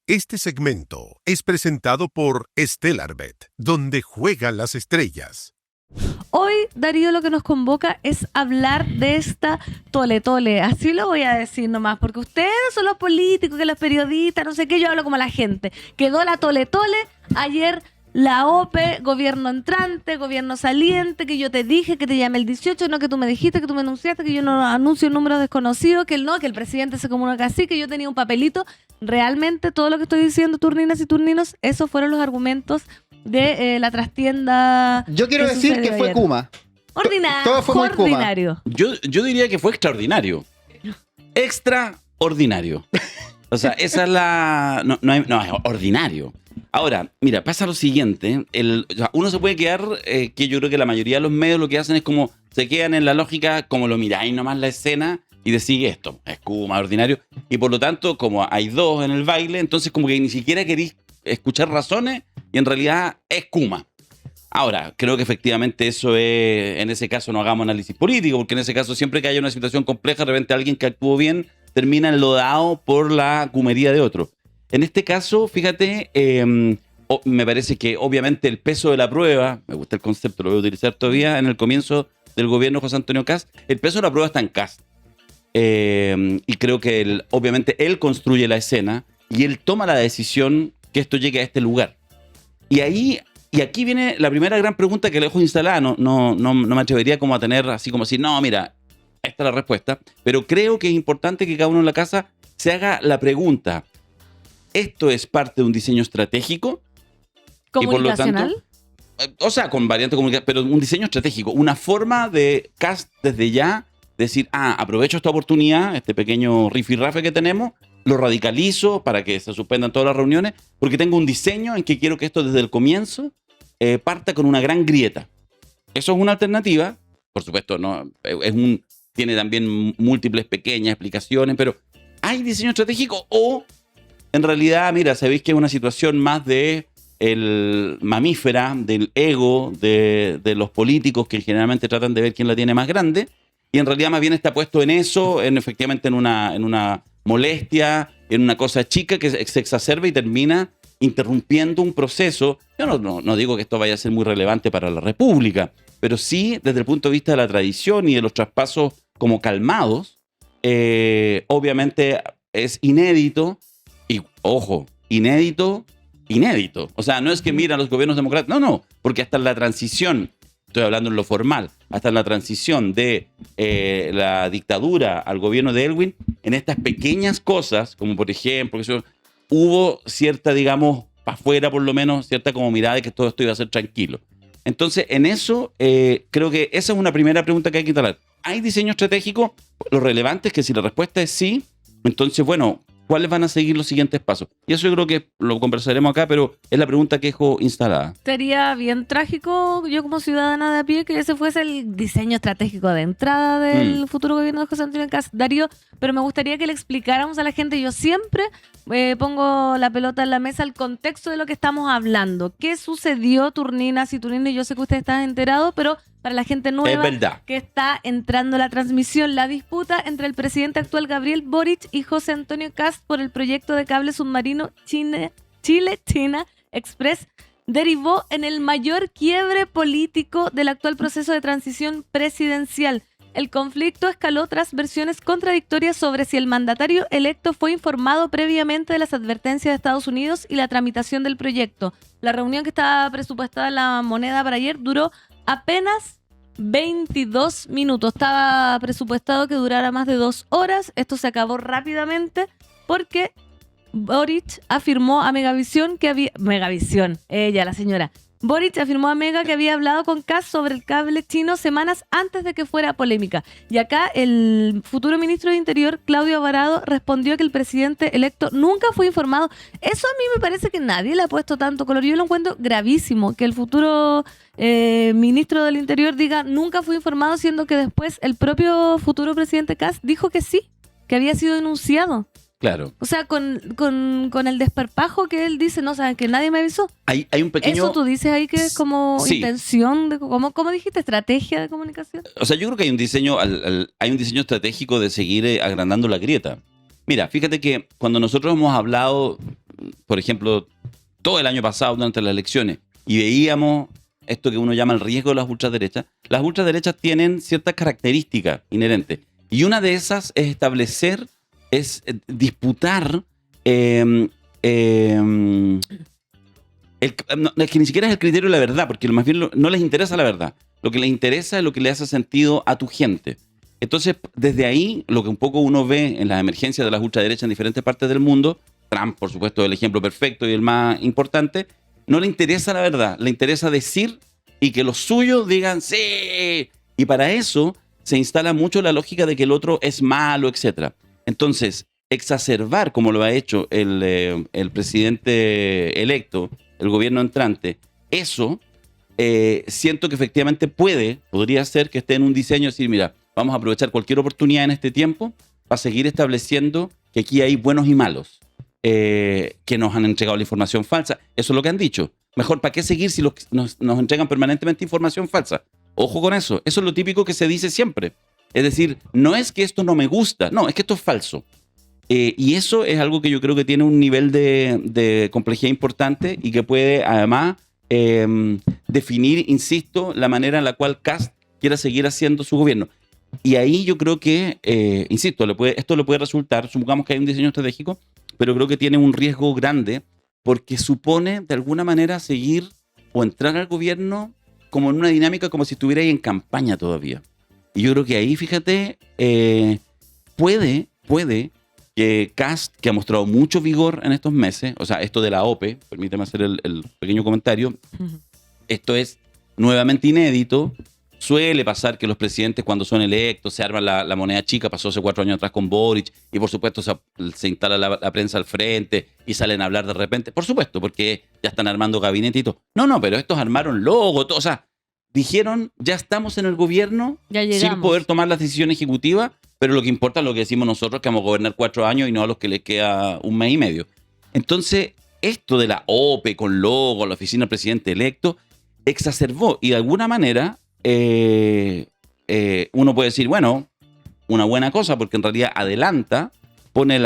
Este segmento es presentado por Stellarbet, donde juegan las estrellas. Hoy, Darío, lo que nos convoca es hablar de esta tole-tole. Así lo voy a decir nomás, porque ustedes son los políticos, que los periodistas, no sé qué, yo hablo como la gente. Quedó la tole-tole ayer. La OPE, gobierno entrante, gobierno saliente, que yo te dije que te llamé el 18, no que tú me dijiste, que tú me anunciaste, que yo no anuncio números desconocidos, que el presidente se comunica así, que yo tenía un papelito. Realmente todo lo que estoy diciendo, turninas y turninos, esos fueron los argumentos de la trastienda. Yo quiero decir que fue Kuma. Todo fue muy Kuma. Ordinario. Yo diría que fue extraordinario. Extraordinario. O sea, esa es la... No, es ordinario. Ahora, mira, pasa lo siguiente. O sea, uno se puede quedar, que yo creo que la mayoría de los medios lo que hacen es como se quedan en la lógica, como lo miráis nomás la escena y decís esto, es Kuma, ordinario. Y por lo tanto, como hay dos en el baile, entonces como que ni siquiera queréis escuchar razones y en realidad es Kuma. Ahora, creo que efectivamente eso es, en ese caso no hagamos análisis político, porque en ese caso siempre que haya una situación compleja, de repente alguien que actuó bien termina enlodado por la cumería de otro. En este caso, fíjate, me parece que obviamente el peso de la prueba, me gusta el concepto, lo voy a utilizar todavía, en el comienzo del gobierno José Antonio Kast, el peso de la prueba está en Kast. Y creo que obviamente él construye la escena y él toma la decisión que esto llegue a este lugar. Y aquí viene la primera gran pregunta que le dejo instalada. No me atrevería como a tener así como decir, no, mira, esta es la respuesta. Pero creo que es importante que cada uno en la casa se haga la pregunta. ¿Esto es parte de un diseño estratégico? ¿Comunicacional? Y por lo tanto, o sea, con variante comunicacional, pero un diseño estratégico. Una forma de Kast desde ya decir, aprovecho esta oportunidad, este pequeño rifirrafe que tenemos, lo radicalizo para que se suspendan todas las reuniones, porque tengo un diseño en que quiero que esto desde el comienzo parta con una gran grieta. Eso es una alternativa. Por supuesto, no tiene también múltiples pequeñas explicaciones, pero ¿hay diseño estratégico o en realidad, mira, sabéis que es una situación más de el mamífera, del ego de los políticos que generalmente tratan de ver quién la tiene más grande, y en realidad más bien está puesto en eso, efectivamente en una molestia, en una cosa chica que se exacerba y termina interrumpiendo un proceso? Yo no digo que esto vaya a ser muy relevante para la República, pero sí desde el punto de vista de la tradición y de los traspasos como calmados, obviamente es inédito. Y, ojo, inédito. O sea, no es que mira los gobiernos democráticos. No, porque hasta en la transición, estoy hablando en lo formal, hasta en la transición de la dictadura al gobierno de Elwin, en estas pequeñas cosas, como por ejemplo, hubo cierta, digamos, para afuera por lo menos, cierta como mirada de que todo esto iba a ser tranquilo. Entonces, en eso, creo que esa es una primera pregunta que hay que instalar. ¿Hay diseño estratégico? Lo relevante es que si la respuesta es sí, entonces, bueno, ¿cuáles van a seguir los siguientes pasos? Y eso yo creo que lo conversaremos acá, pero es la pregunta que dejo instalada. Sería bien trágico, yo como ciudadana de a pie, que ese fuese el diseño estratégico de entrada del futuro gobierno de José Antonio Kast, Darío, pero me gustaría que le explicáramos a la gente. Yo siempre pongo la pelota en la mesa, el contexto de lo que estamos hablando. ¿Qué sucedió, turninas y turninos? Yo sé que ustedes están enterados, pero para la gente nueva que está entrando a la transmisión, la disputa entre el presidente actual Gabriel Boric y José Antonio Kast por el proyecto de cable submarino Chile-China Express derivó en el mayor quiebre político del actual proceso de transición presidencial. El conflicto escaló tras versiones contradictorias sobre si el mandatario electo fue informado previamente de las advertencias de Estados Unidos y la tramitación del proyecto. La reunión que estaba presupuestada en la Moneda para ayer duró apenas 22 minutos. Estaba presupuestado que durara más de 2 horas. Esto se acabó rápidamente porque Boric afirmó a Megavisión que había... Megavisión, ella, la señora. Boric afirmó a Mega que había hablado con Kast sobre el cable chino semanas antes de que fuera polémica. Y acá el futuro ministro de Interior, Claudio Alvarado, respondió que el presidente electo nunca fue informado. Eso a mí me parece que nadie le ha puesto tanto color. Yo lo encuentro gravísimo que el futuro ministro del Interior diga nunca fue informado, siendo que después el propio futuro presidente Kast dijo que sí, que había sido denunciado. Claro. O sea, con el desparpajo que él dice, no, saben que nadie me avisó. Hay un pequeño... Eso tú dices ahí que es como intención, de, ¿cómo dijiste? ¿Estrategia de comunicación? O sea, yo creo que hay un diseño, hay un diseño estratégico de seguir agrandando la grieta. Mira, fíjate que cuando nosotros hemos hablado, por ejemplo, todo el año pasado durante las elecciones y veíamos esto que uno llama el riesgo de las ultraderechas, las ultraderechas tienen ciertas características inherentes. Y una de esas es establecer, es disputar... no, es que ni siquiera es el criterio de la verdad, porque más bien no les interesa la verdad. Lo que les interesa es lo que le hace sentido a tu gente. Entonces, desde ahí, lo que un poco uno ve en las emergencias de las ultraderechas en diferentes partes del mundo, Trump, por supuesto, es el ejemplo perfecto y el más importante, no le interesa la verdad, le interesa decir y que los suyos digan ¡sí! Y para eso se instala mucho la lógica de que el otro es malo, etc. Entonces, exacerbar, como lo ha hecho el presidente electo, el gobierno entrante, eso siento que efectivamente podría ser que esté en un diseño de decir, mira, vamos a aprovechar cualquier oportunidad en este tiempo para seguir estableciendo que aquí hay buenos y malos, que nos han entregado la información falsa. Eso es lo que han dicho. Mejor, ¿para qué seguir si nos entregan permanentemente información falsa? Ojo con eso. Eso es lo típico que se dice siempre. Es decir, no es que esto no me gusta, no, es que esto es falso. Y eso es algo que yo creo que tiene un nivel de complejidad importante y que puede además definir, insisto, la manera en la cual Kast quiera seguir haciendo su gobierno. Y ahí yo creo que, insisto, esto le puede resultar, supongamos que hay un diseño estratégico, pero creo que tiene un riesgo grande porque supone de alguna manera seguir o entrar al gobierno como en una dinámica como si estuviera ahí en campaña todavía. Y yo creo que ahí, fíjate, puede que Kast, que ha mostrado mucho vigor en estos meses, o sea, esto de la OPE, permíteme hacer el pequeño comentario, esto es nuevamente inédito. Suele pasar que los presidentes cuando son electos se arman la moneda chica, pasó hace 4 años atrás con Boric, y por supuesto se instala la prensa al frente y salen a hablar de repente, por supuesto, porque ya están armando gabinete y todo. No, pero estos armaron logo, todo, o sea, dijeron, ya estamos en el gobierno sin poder tomar las decisiones ejecutivas, pero lo que importa es lo que decimos nosotros, que vamos a gobernar 4 años y no a los que les queda 1 mes y medio. Entonces, esto de la OPE con logo, la oficina del presidente electo, exacerbó y de alguna manera uno puede decir, bueno, una buena cosa, porque en realidad adelanta, pone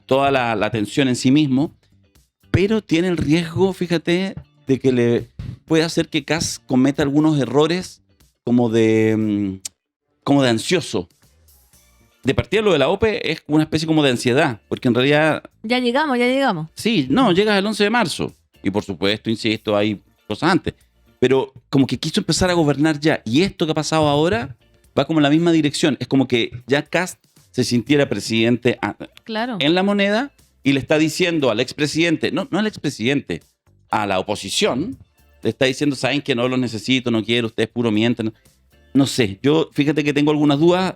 toda la atención en sí mismo, pero tiene el riesgo, fíjate, de que le puede hacer que Kast cometa algunos errores como de ansioso. De partida lo de la OPE es una especie como de ansiedad, porque en realidad... Ya llegamos. Sí, no, llegas el 11 de marzo. Y por supuesto, insisto, hay cosas antes. Pero como que quiso empezar a gobernar ya. Y esto que ha pasado ahora va como en la misma dirección. Es como que ya Kast se sintiera presidente en la moneda y le está diciendo al expresidente, no al expresidente, a la oposición, le está diciendo, saben que no los necesito, no quiero, ustedes puro mienten. No sé, yo fíjate que tengo algunas dudas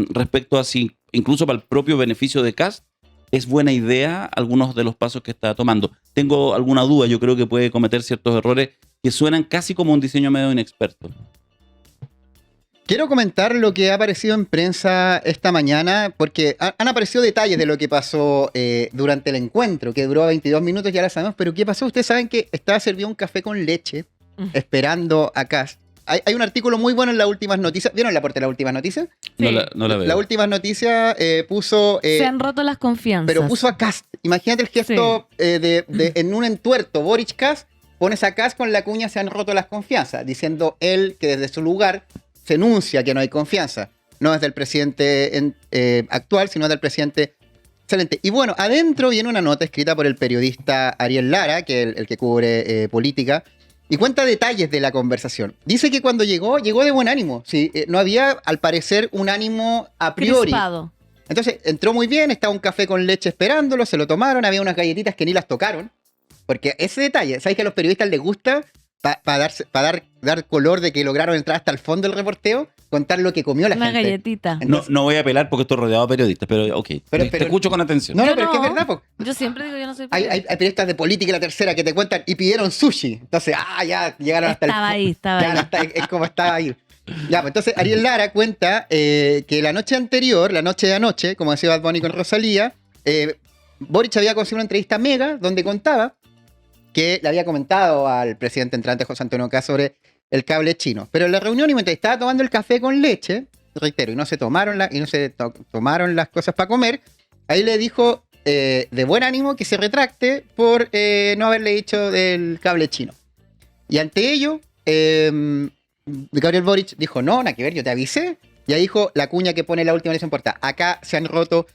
respecto a si, incluso para el propio beneficio de Kast, es buena idea algunos de los pasos que está tomando. Tengo alguna duda, yo creo que puede cometer ciertos errores que suenan casi como un diseño medio inexperto. Quiero comentar lo que ha aparecido en prensa esta mañana, porque han aparecido detalles de lo que pasó durante el encuentro, que duró 22 minutos, ya lo sabemos, pero ¿qué pasó? Ustedes saben que estaba servido un café con leche, esperando a Kast. Hay un artículo muy bueno en las últimas noticias. ¿Vieron la parte de las últimas noticias? Sí. No la veo. Las últimas noticias puso... se han roto las confianzas. Pero puso a Kast. Imagínate el gesto en un entuerto. Boric Kast, pones a Kast con la cuña, se han roto las confianzas, diciendo él que desde su lugar se enuncia que no hay confianza. No es del presidente actual, sino del presidente excelente. Y bueno, adentro viene una nota escrita por el periodista Ariel Lara, que es el que cubre política, y cuenta detalles de la conversación. Dice que cuando llegó de buen ánimo. Sí, no había, al parecer, un ánimo a priori. Crispado. Entonces, entró muy bien, estaba un café con leche esperándolo, se lo tomaron, había unas galletitas que ni las tocaron. Porque ese detalle, ¿sabes que a los periodistas les gusta? Para dar color de que lograron entrar hasta el fondo del reporteo, contar lo que comió la gente. Una galletita. Entonces, no voy a apelar porque estoy rodeado de periodistas, pero ok. Te escucho con atención. No, pero es que es verdad. Yo siempre digo, yo no soy hay periodistas de política y la tercera que te cuentan y pidieron sushi. Entonces, ya llegaron hasta estaba ahí. Es como estaba ahí. Ya, pues entonces Ariel Lara cuenta que la noche anterior, la noche de anoche, como decía Bad Bunny con Rosalía, Boric había conseguido una entrevista mega donde contaba que le había comentado al presidente entrante José Antonio Kast sobre el cable chino. Pero en la reunión, y mientras estaba tomando el café con leche, reitero, y no se tomaron las cosas para comer, ahí le dijo de buen ánimo que se retracte por no haberle dicho del cable chino. Y ante ello, Gabriel Boric dijo, no, nada que ver, yo te avisé. Y ahí dijo la cuña que pone la última ley, no importa. Acá se han roto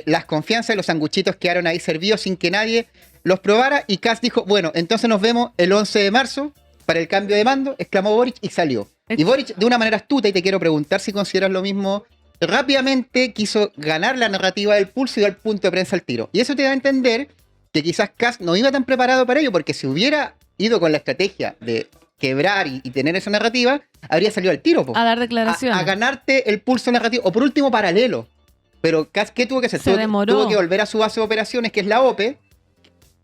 las confianzas, los sanguchitos quedaron ahí servidos sin que nadie los probara. Y Kast dijo, bueno, entonces nos vemos el 11 de marzo para el cambio de mando, exclamó Boric y salió. Y Boric, de una manera astuta, y te quiero preguntar si consideras lo mismo, rápidamente quiso ganar la narrativa del Pulso y dio el punto de prensa al tiro. Y eso te da a entender que quizás Kast no iba tan preparado para ello, porque si hubiera ido con la estrategia de quebrar y tener esa narrativa, habría salido al tiro, po. A dar declaraciones. A ganarte el pulso narrativo, o por último paralelo. Pero Kast, ¿qué tuvo que hacer? Tuvo que volver a su base de operaciones, que es la OPE,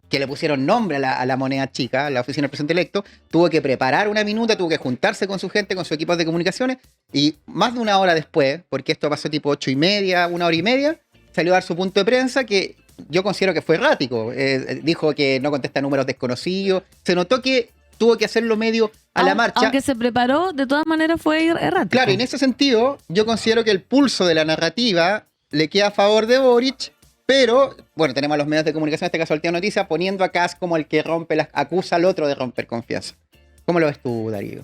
que le pusieron nombre a la moneda chica, a la oficina del presidente electo. Tuvo que preparar una minuta, tuvo que juntarse con su gente, con su equipo de comunicaciones, y más de una hora después, porque esto pasó tipo 8:30, 1h30, salió a dar su punto de prensa, que yo considero que fue errático. Dijo que no contesta números desconocidos. Se notó que tuvo que hacerlo medio a la marcha. Aunque se preparó, de todas maneras fue errático. Claro, y en ese sentido, yo considero que el pulso de la narrativa le queda a favor de Boric, pero, bueno, tenemos a los medios de comunicación, en este caso Altiano Noticias, poniendo a Kast como el que acusa al otro de romper confianza. ¿Cómo lo ves tú, Darío?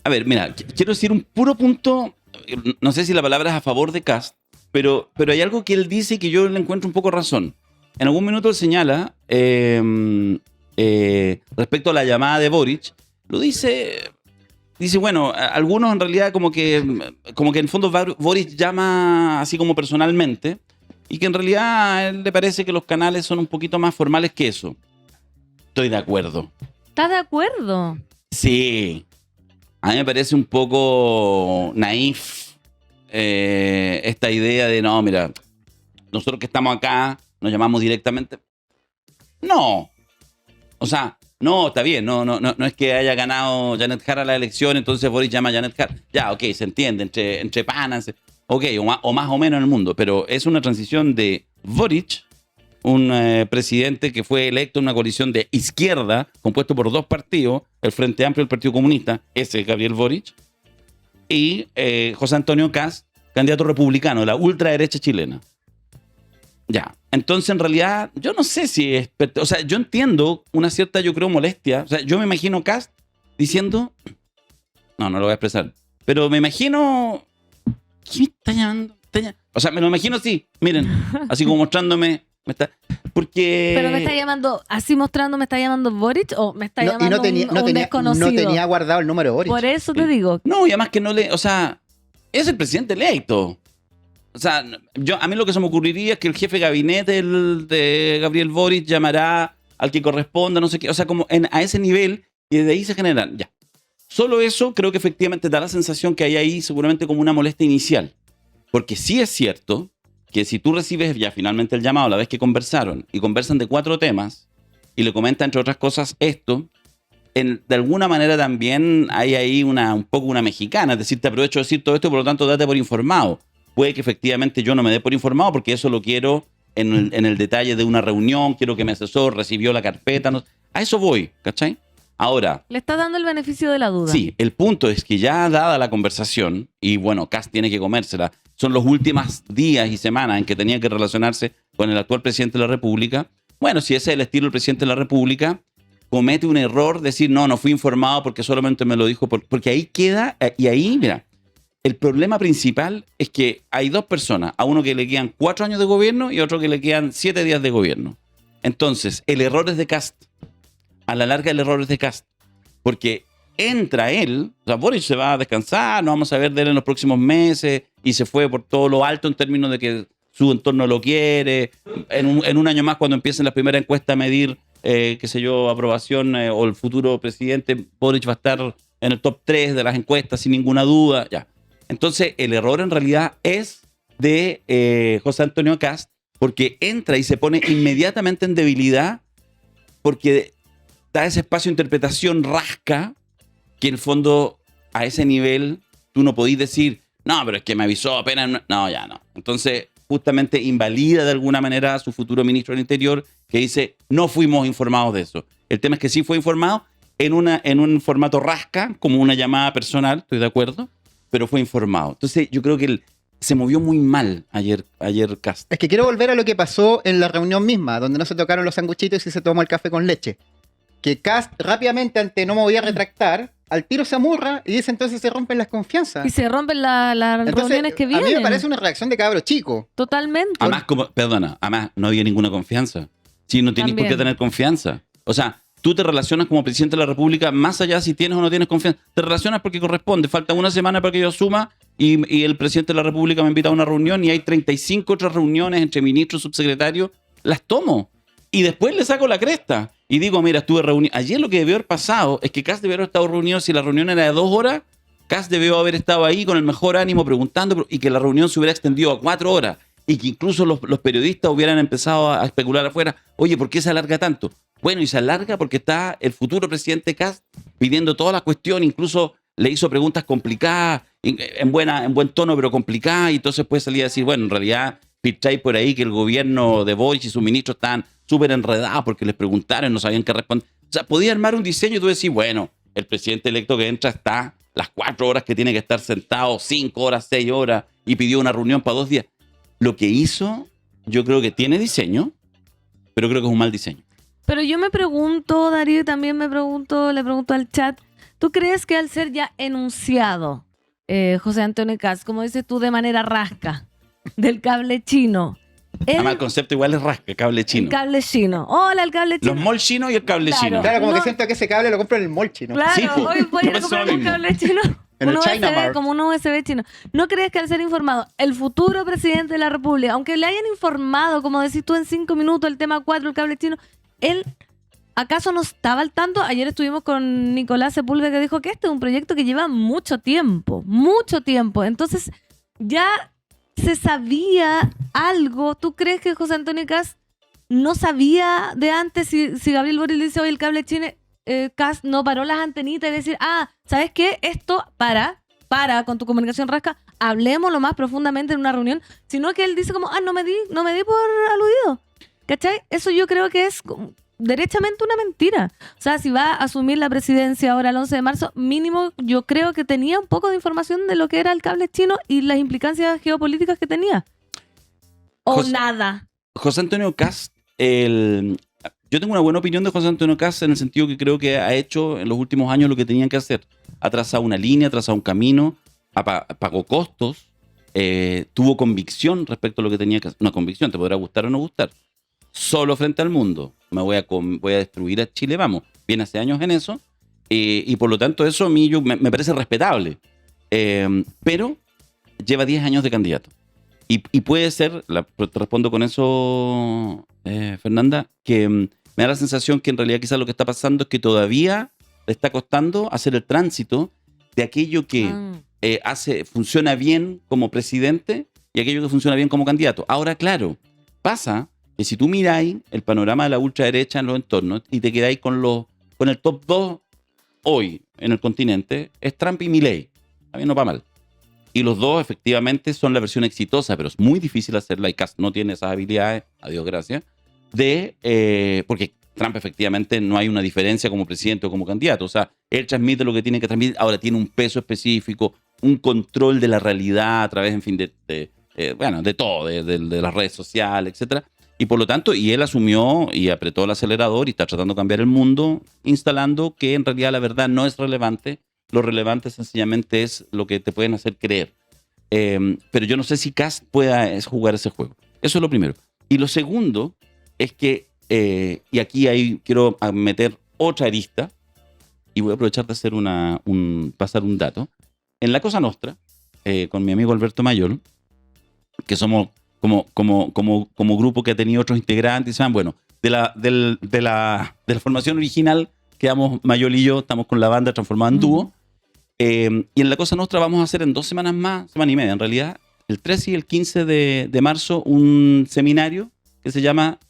A ver, mira, quiero decir un puro punto, no sé si la palabra es a favor de Kast, pero hay algo que él dice que yo le encuentro un poco razón. En algún minuto él señala, respecto a la llamada de Boric, lo dice, bueno, algunos en realidad como que en el fondo Boric llama así como personalmente, y que en realidad a él le parece que los canales son un poquito más formales que eso. Estoy de acuerdo. ¿Estás de acuerdo? Sí. A mí me parece un poco naif esta idea de, no, mira, nosotros que estamos acá nos llamamos directamente. No. O sea, no, está bien, no es que haya ganado Janet Jara la elección, entonces Boric llama a Janet Jara. Ya, ok, se entiende, entre panas, ok, o más o menos en el mundo, pero es una transición de Boric, un presidente que fue electo en una coalición de izquierda, compuesto por dos partidos, el Frente Amplio y el Partido Comunista, ese es Gabriel Boric, y José Antonio Kast, candidato republicano de la ultraderecha chilena. Ya, entonces en realidad yo no sé si es... O sea, yo entiendo una cierta, yo creo, molestia. O sea, yo me imagino Kast diciendo... No lo voy a expresar. Pero me imagino... ¿Quién me está llamando? O sea, me lo imagino así, miren, así como mostrándome... Porque... Pero me está llamando, así mostrando, ¿me está llamando Boric o me está llamando un desconocido? No tenía guardado el número de Boric. Por eso te digo. No, y además que no le... O sea, es el presidente electo. O sea, a mí lo que se me ocurriría es que el jefe de gabinete de Gabriel Boric llamará al que corresponda, no sé qué. O sea, como a ese nivel, y desde ahí se generan. Ya. Solo eso creo que efectivamente da la sensación que hay ahí seguramente como una molestia inicial. Porque sí es cierto que si tú recibes ya finalmente el llamado, la vez que conversaron, y conversan de 4 temas, y le comenta, entre otras cosas, esto, de alguna manera también hay ahí un poco una mexicana, es decir, te aprovecho de decir todo esto, por lo tanto, date por informado. Puede que efectivamente yo no me dé por informado, porque eso lo quiero en el detalle de una reunión, quiero que mi asesor recibió la carpeta, a eso voy, ¿cachai? Ahora... Le está dando el beneficio de la duda. Sí, el punto es que ya dada la conversación, y bueno, Kast tiene que comérsela, son los últimos días y semanas en que tenía que relacionarse con el actual presidente de la República. Bueno, si ese es el estilo del presidente de la República, comete un error, decir, no fui informado porque solamente me lo dijo, porque ahí queda, y ahí, mira, el problema principal es que hay 2 personas, a uno que le quedan 4 años de gobierno y a otro que le quedan 7 días de gobierno. Entonces, el error es de Kast. A la larga el error es de Kast. Porque entra él, o sea, Boric se va a descansar, no vamos a ver de él en los próximos meses, y se fue por todo lo alto en términos de que su entorno lo quiere. En un año más, cuando empiecen las primeras encuestas a medir, qué sé yo, aprobación o el futuro presidente, Boric va a estar en el top 3 de las encuestas sin ninguna duda. Ya. Entonces, el error en realidad es de José Antonio Kast, porque entra y se pone inmediatamente en debilidad, porque da ese espacio de interpretación rasca, que en el fondo a ese nivel tú no podís decir, no, pero es que me avisó apenas. No, ya no. Entonces, justamente invalida de alguna manera a su futuro ministro del Interior, que dice, no fuimos informados de eso. El tema es que sí fue informado en un formato rasca, como una llamada personal, estoy de acuerdo, pero fue informado. Entonces, yo creo que se movió muy mal ayer Kast. Es que quiero volver a lo que pasó en la reunión misma, donde no se tocaron los sanguchitos y se tomó el café con leche. Que Kast rápidamente, ante no me voy a retractar, al tiro se amurra y dice entonces se rompen las confianzas. Y se rompen las reuniones que vienen. A mí me parece una reacción de cabro chico. Totalmente. Además, además no había ninguna confianza. Sí, no tienes por qué tener confianza. O sea, tú te relacionas como presidente de la República más allá si tienes o no tienes confianza. Te relacionas porque corresponde. Falta una semana para que yo asuma y el presidente de la República me invita a una reunión y hay 35 otras reuniones entre ministros, subsecretarios. Las tomo. Y después le saco la cresta. Y digo, mira, estuve reunido. Ayer lo que debió haber pasado es que Kast debió haber estado reunido. Si la reunión era de 2 horas, Kast debió haber estado ahí con el mejor ánimo preguntando y que la reunión se hubiera extendido a 4 horas. Y que incluso los periodistas hubieran empezado a especular afuera. Oye, ¿por qué se alarga tanto? Bueno, y se alarga porque está el futuro presidente Kast pidiendo toda la cuestión. Incluso le hizo preguntas complicadas, en buen tono, pero complicadas. Y entonces puede salir a decir, bueno, en realidad filtráis por ahí que el gobierno de Boric y sus ministros están súper enredados porque les preguntaron y no sabían qué responder. O sea, podía armar un diseño y tú decís, bueno, el presidente electo que entra está las 4 horas que tiene que estar sentado, 5 horas, 6 horas, y pidió una reunión para 2 días. Lo que hizo, yo creo que tiene diseño, pero creo que es un mal diseño. Pero yo me pregunto, Darío, y también le pregunto al chat, ¿tú crees que al ser ya enunciado José Antonio Kast, como dices tú, de manera rasca, del cable chino? Además, el concepto igual es rasca, cable chino. El cable chino. Hola, el cable chino. Los mall chinos y el cable chino. Claro, como que siento que ese cable lo compro en el mall chino. Claro, Sí, po. hoy voy a comprar un cable chino. En el Un China USB, Mart. como un USB chino. ¿No crees que al ser informado el futuro presidente de la República, aunque le hayan informado, como decís tú, en 5 minutos, el tema 4, el cable chino, él acaso no estaba al tanto? Ayer estuvimos con Nicolás Sepúlveda que dijo que este es un proyecto que lleva mucho tiempo. Entonces, ya se sabía algo. ¿Tú crees que José Antonio Kast no sabía de antes si Gabriel Boric le dice hoy el cable chino? Kast no paró las antenitas y decir, ¿sabes qué? Esto para con tu comunicación rasca, hablemos lo más profundamente en una reunión, sino que él dice como, no me di por aludido. ¿Cachai? Eso yo creo que es derechamente una mentira. O sea, si va a asumir la presidencia ahora el 11 de marzo, mínimo yo creo que tenía un poco de información de lo que era el cable chino y las implicancias geopolíticas que tenía. O nada. José Antonio Kast, yo tengo una buena opinión de José Antonio Kast en el sentido que creo que ha hecho en los últimos años lo que tenían que hacer. Ha trazado una línea, ha trazado un camino, pagó costos, tuvo convicción respecto a lo que tenía que hacer. Una convicción, te podrá gustar o no gustar. Solo frente al mundo. Voy a destruir a Chile, vamos. Viene hace años en eso. Y por lo tanto eso a mí me parece respetable. Pero lleva 10 años de candidato. Y puede ser, te respondo con eso, Fernanda, que me da la sensación que en realidad quizás lo que está pasando es que todavía le está costando hacer el tránsito de aquello que funciona bien como presidente y aquello que funciona bien como candidato. Ahora, claro, pasa que si tú miráis el panorama de la ultraderecha en los entornos y te quedáis con el top 2 hoy en el continente, es Trump y Milei. A mí no va mal. Y los dos efectivamente son la versión exitosa, pero es muy difícil hacerla y Kast no tiene esas habilidades, a Dios gracias, porque Trump efectivamente no hay una diferencia como presidente o como candidato. O sea, él transmite lo que tiene que transmitir, ahora tiene un peso específico, un control de la realidad a través, en fin, de todo, de las redes sociales, etcétera. Y por lo tanto, y él asumió y apretó el acelerador y está tratando de cambiar el mundo, instalando que en realidad la verdad no es relevante. Lo relevante sencillamente es lo que te pueden hacer creer. Pero yo no sé si Kast pueda jugar ese juego. Eso es lo primero. Y lo segundo es que, y aquí quiero meter otra arista, y voy a aprovechar de hacer pasar un dato. En la Cosa Nostra, con mi amigo Alberto Mayol, que somos como grupo que ha tenido otros integrantes, bueno, de la formación original, quedamos Mayol y yo, estamos con la banda transformada en dúo. Y en la Cosa Nostra vamos a hacer en 2 semanas más, semana y media en realidad, el 13 y el 15 de marzo, un seminario que se llama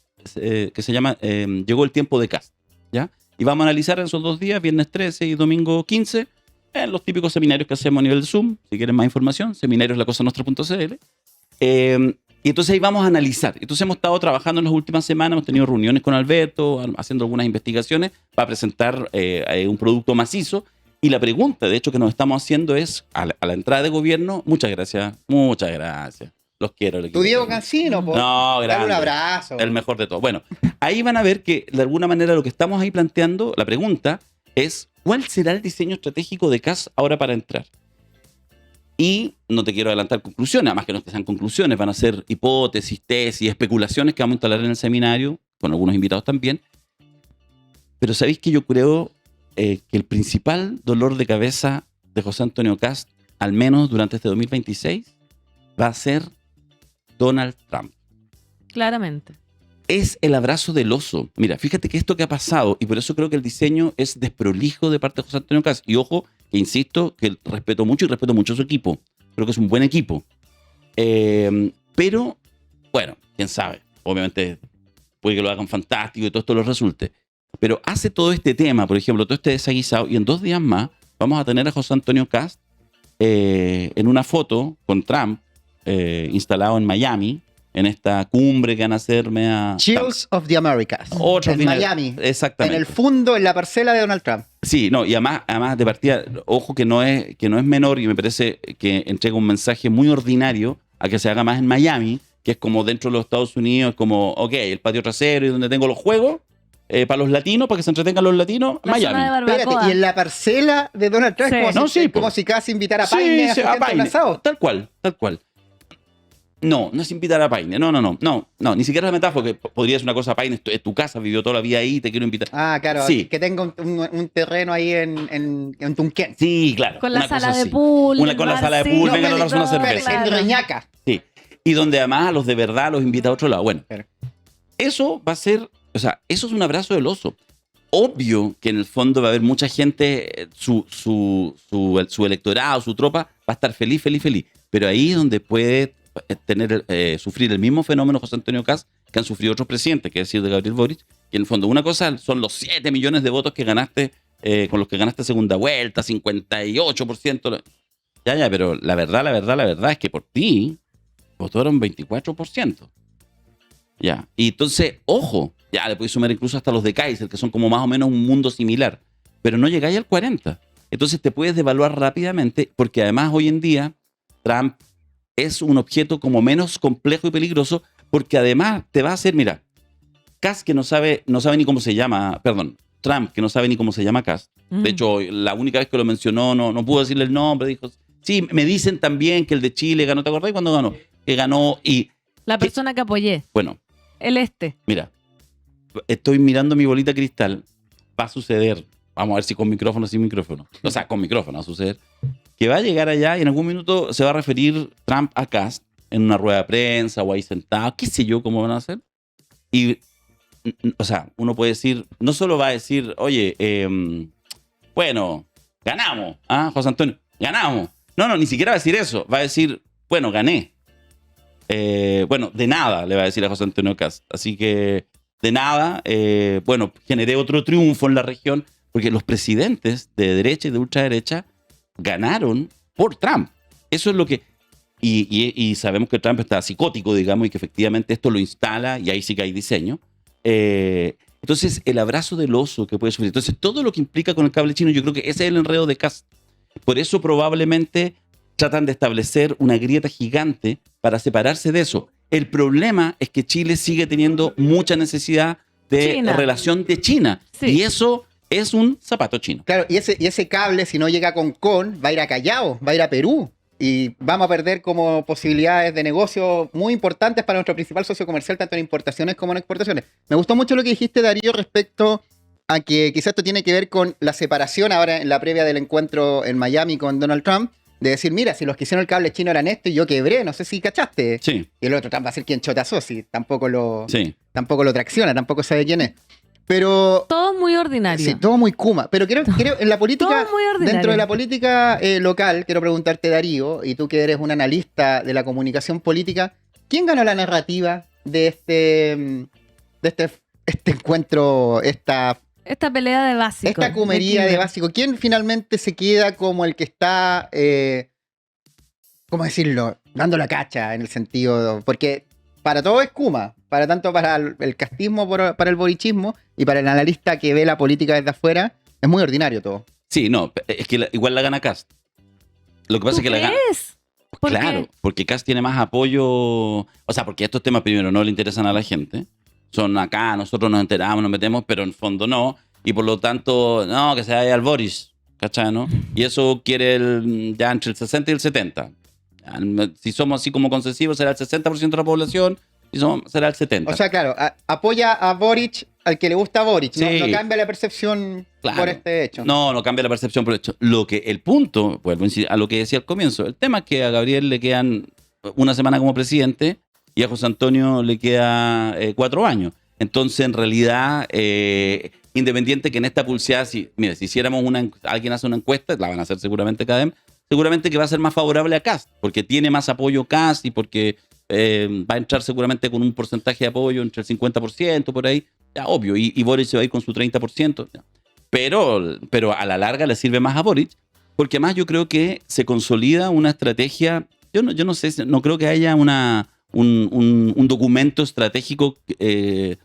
Llegó el tiempo de Kast, ¿ya? Y vamos a analizar en esos 2 días, viernes 13 y domingo 15, en los típicos seminarios que hacemos a nivel de Zoom. Si quieren más información, seminarioslacosanostra.cl. Y entonces ahí vamos a analizar. Entonces hemos estado trabajando en las últimas semanas, hemos tenido reuniones con Alberto, haciendo algunas investigaciones para presentar un producto macizo. Y la pregunta, de hecho, que nos estamos haciendo es, a la entrada de gobierno, muchas gracias. Los quiero. el equipo. Tu Diego Cancino, po. No, Dale grande. un abrazo. El mejor de todos. Bueno, ahí van a ver que de alguna manera lo que estamos ahí planteando, la pregunta es, ¿cuál será el diseño estratégico de Kast ahora para entrar? Y no te quiero adelantar conclusiones, además que no es que sean conclusiones, van a ser hipótesis, tesis, especulaciones que vamos a instalar en el seminario, con algunos invitados también. Pero ¿sabéis que yo creo que el principal dolor de cabeza de José Antonio Kast, al menos durante este 2026, va a ser Donald Trump? Claramente. Es el abrazo del oso. Mira, fíjate que esto que ha pasado, y por eso creo que el diseño es desprolijo de parte de José Antonio Kast. Y ojo, que insisto, que respeto mucho a su equipo. Creo que es un buen equipo. Pero, bueno, quién sabe. Obviamente puede que lo hagan fantástico y todo esto lo resulte. Pero hace todo este tema, por ejemplo, todo este desaguisado, y en 2 días más vamos a tener a José Antonio Kast en una foto con Trump instalado en Miami, en esta cumbre que van a hacer Chills of the Americas. En Miami. Exactamente. En el fondo, en la parcela de Donald Trump. Sí, no, y además de partida, ojo que no es menor, y me parece que entrega un mensaje muy ordinario a que se haga más en Miami, que es como dentro de los Estados Unidos, como, ok, el patio trasero y donde tengo los juegos, para los latinos, para que se entretengan los latinos, La zona de Miami. barbacoa. Espérate, y en la parcela de Donald Trump Sí. es como, No, si, sí, es como po. si casi invitara a Paine a su a gente a un Paine. asado. Tal cual. No es invitar a Paine. No, ni siquiera es la metáfora, que podría ser una cosa, Paine, es tu casa, vivió toda la vida ahí, te quiero invitar. Ah, claro, Sí. que tenga un terreno ahí en Tunquén. Sí, claro. Con la una cosa sala de así. pool. Con el la sala de barcito, pool, vengan a espérate, darse una todo, cerveza. En claro. Reñaca. Sí. Y donde además a los de verdad los invita a otro lado. Bueno, Claro. eso va a ser, o sea, eso es un abrazo del oso. Obvio que en el fondo va a haber mucha gente, su electorado, su tropa, va a estar feliz. Pero ahí es donde puede sufrir el mismo fenómeno José Antonio Kast que han sufrido otros presidentes, que es decir, de Gabriel Boric. Y en el fondo, una cosa son los 7 millones de votos que ganaste, con los que ganaste segunda vuelta, 58%. Ya, pero la verdad es que por ti votaron 24%. Ya, y entonces, ojo, ya le podéis sumar incluso hasta los de Kaiser, que son como más o menos un mundo similar, pero no llegáis al 40%. Entonces te puedes devaluar rápidamente, porque además hoy en día Trump es un objeto como menos complejo y peligroso, porque además te va a hacer, mira, Kast que no sabe ni cómo se llama, perdón, Trump que no sabe ni cómo se llama Kast. De hecho, la única vez que lo mencionó no pudo decirle el nombre, dijo, sí, me dicen también que el de Chile ganó, ¿te acordás cuando ganó? Que ganó y... La persona que apoyé. Bueno, mira, estoy mirando mi bolita de cristal, va a suceder, vamos a ver si con micrófono o sin micrófono, o sea, con micrófono va a suceder, que va a llegar allá y en algún minuto se va a referir Trump a Kast en una rueda de prensa o ahí sentado, qué sé yo cómo van a hacer. Y, o sea, uno puede decir, no solo va a decir, oye, bueno, ganamos, José Antonio, ganamos. No, ni siquiera va a decir eso, va a decir, bueno, gané. Bueno, de nada le va a decir a José Antonio Kast. Así que, de nada, bueno, generé otro triunfo en la región, porque los presidentes de derecha y de ultraderecha ganaron por Trump. Eso es lo que... Y sabemos que Trump está psicótico, digamos, y que efectivamente esto lo instala, y ahí sí que hay diseño. Entonces, el abrazo del oso que puede sufrir. Entonces, todo lo que implica con el cable chino, yo creo que ese es el enredo de Kast. Por eso probablemente tratan de establecer una grieta gigante para separarse de eso. El problema es que Chile sigue teniendo mucha necesidad de China. relación de China. Sí. Y eso es un zapato chino. Claro, y ese cable, si no llega con va a ir a Callao, va a ir a Perú. Y vamos a perder como posibilidades de negocio muy importantes para nuestro principal socio comercial, tanto en importaciones como en exportaciones. Me gustó mucho lo que dijiste, Darío, respecto a que quizás esto tiene que ver con la separación ahora en la previa del encuentro en Miami con Donald Trump, de decir, mira, si los que hicieron el cable chino eran esto y yo quebré, no sé si cachaste. Sí, Y el otro Trump va a ser quien chotazó, si tampoco lo tracciona, tampoco sabe quién es. Pero... Todo muy ordinario. Sí, todo muy Kuma. Pero quiero en la política, Todo muy ordinario. dentro de la política local, quiero preguntarte, Darío, y tú que eres un analista de la comunicación política, ¿quién ganó la narrativa de este encuentro, esta pelea de básicos. esta cumería de kinder. básico? ¿Quién finalmente se queda como el que está, ¿cómo decirlo? Dando la cacha en el sentido, porque para todo es Kuma, tanto para el castismo, para el borichismo y para el analista que ve la política desde afuera, es muy ordinario todo. Sí, no, es que igual la gana Kast. Lo que pasa es que la gana. ¿Por Claro, qué? porque Kast tiene más apoyo. O sea, porque estos temas primero no le interesan a la gente. Son acá, nosotros nos enteramos, nos metemos, pero en el fondo no. Y por lo tanto, no, que se vaya al Boris. ¿Cachai, no? Y eso quiere ya entre el 60 y el 70. Si somos así como concesivos, será el 60% de la población. Si somos, será el 70%. O sea, claro, apoya a Boric al que le gusta a Boric. No, Sí. no cambia la percepción Claro. por este hecho. No cambia la percepción por hecho. El punto, vuelvo a insistir a lo que decía al comienzo, el tema es que a Gabriel le quedan una semana como presidente y a José Antonio le queda 4 años. Entonces, en realidad, independiente que en esta pulseada, si hiciéramos alguien hace una encuesta, la van a hacer seguramente CADEM, seguramente que va a ser más favorable a Kast, porque tiene más apoyo Kast y porque va a entrar seguramente con un porcentaje de apoyo entre el 50%, por ahí, ya, obvio, y Boric se va a ir con su 30%. Ya. Pero a la larga le sirve más a Boric, porque además yo creo que se consolida una estrategia, yo no sé, no creo que haya un documento estratégico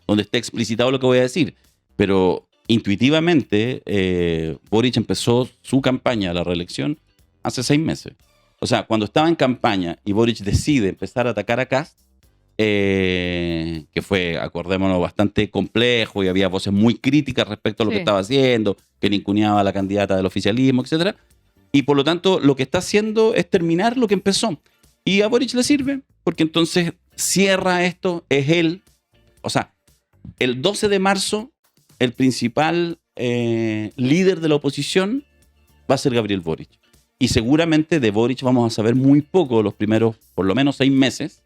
donde esté explicitado lo que voy a decir, pero intuitivamente Boric empezó su campaña a la reelección hace 6 meses. O sea, cuando estaba en campaña y Boric decide empezar a atacar a Kast, que fue, acordémonos, bastante complejo y había voces muy críticas respecto a lo que estaba haciendo, que ninguneaba a la candidata del oficialismo, etc. Y por lo tanto, lo que está haciendo es terminar lo que empezó. Y a Boric le sirve, porque entonces cierra esto, es él. O sea, el 12 de marzo, el principal líder de la oposición va a ser Gabriel Boric. Y seguramente de Boric vamos a saber muy poco los primeros, por lo menos 6 meses,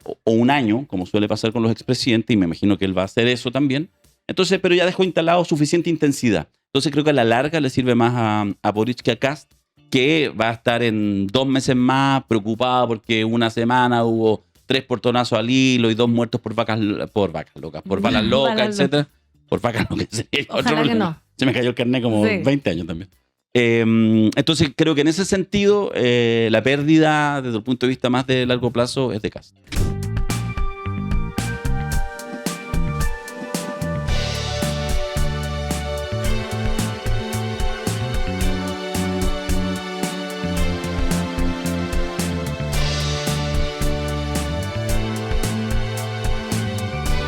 o un año, como suele pasar con los expresidentes, y me imagino que él va a hacer eso también. Entonces, pero ya dejó instalado suficiente intensidad. Entonces creo que a la larga le sirve más a Boric que a Kast, que va a estar en 2 meses más preocupado porque una semana hubo 3 portonazos al hilo y 2 muertos por vacas locas, por balas locas, etc. Por vacas locas. Ojalá que no. Se me cayó el carnet como Sí. 20 años también. Entonces creo que en ese sentido la pérdida desde el punto de vista más de largo plazo es de Kast.